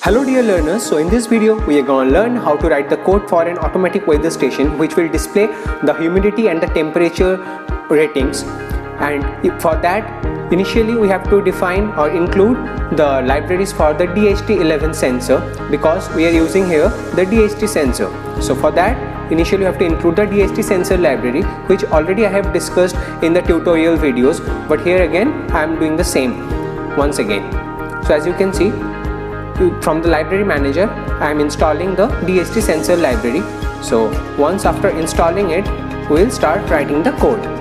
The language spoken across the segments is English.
Hello dear learners, so in this video we are going to learn how to write the code for an automatic weather station which will display the humidity and the temperature ratings. And for that initially we have to define or include the libraries for the DHT11 sensor because we are using here the DHT sensor. So for that initially you have to include the DHT sensor library, which already I have discussed in the tutorial videos, but here again I am doing the same once again. So as you can see, from the library manager I am installing the DHT sensor library. So once after installing it, we will start writing the code.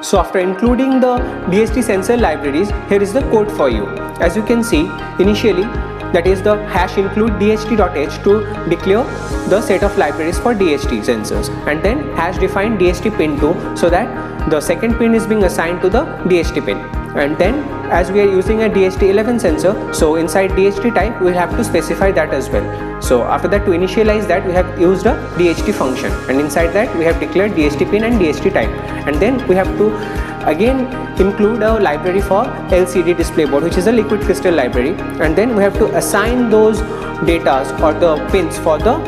So after including the DHT sensor libraries, here is the code for you. As you can see, initially that is the hash include dht.h to declare the set of libraries for DHT sensors, and then hash define DHT pin 2 so that the second pin is being assigned to the DHT pin. And then as we are using a DHT11 sensor, so inside DHT type we will have to specify that as well. So after that, to initialize that we have used a DHT function, and inside that we have declared DHT pin and DHT type, and then we have to again include a library for LCD display board, which is a liquid crystal library, and then we have to assign those datas or the pins for the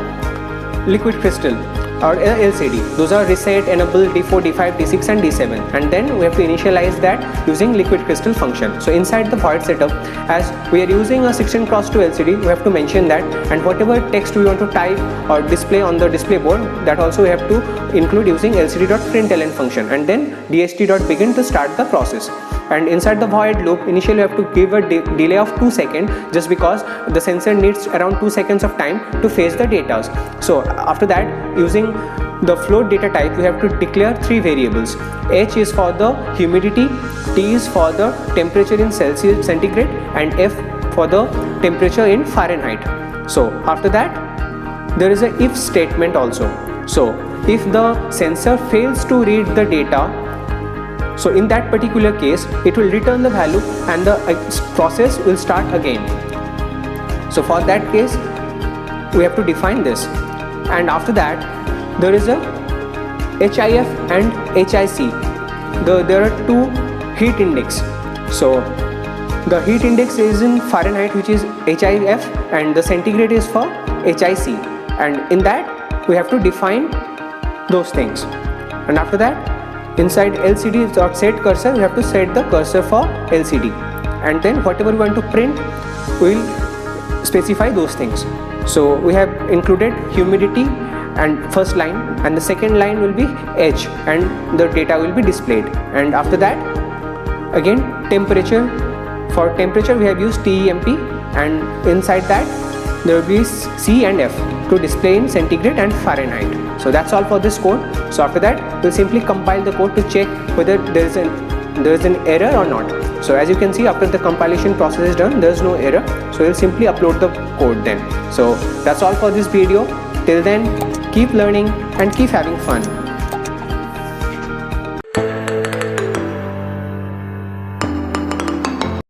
liquid crystal or LCD. Those are reset, enable, D4, D5, D6 and D7, and then we have to initialize that using liquid crystal function. So inside the void setup, as we are using a 16x2 LCD, we have to mention that, and whatever text we want to type or display on the display board, that also we have to include using lcd.println function, and then dht.begin to start the process. And inside the void loop, initially you have to give a delay of 2 seconds just because the sensor needs around 2 seconds of time to fetch the data. So after that, using the float data type, we have to declare 3 variables. H is for the humidity, T is for the temperature in Celsius centigrade, and F for the temperature in Fahrenheit. So after that, there is a if statement also. So if the sensor fails to read the data, so in that particular case it will return the value and the process will start again. So for that case we have to define this, and after that there is a HIF and HIC. There are 2 heat index. So the heat index is in Fahrenheit, which is HIF, and the centigrade is for HIC, and in that we have to define those things. And after that, inside lcd.set cursor, we have to set the cursor for LCD, and then whatever we want to print, we will specify those things. So we have included humidity and first line, and the second line will be H, and the data will be displayed. And after that, again temperature. For temperature we have used TEMP, and inside that there will be C and F to display in centigrade and Fahrenheit. So that's all for this code. So after that, we'll simply compile the code to check whether there is an error or not. So as you can see, after the compilation process is done, there is no error. So we'll simply upload the code then. So that's all for this video. Till then, keep learning and keep having fun.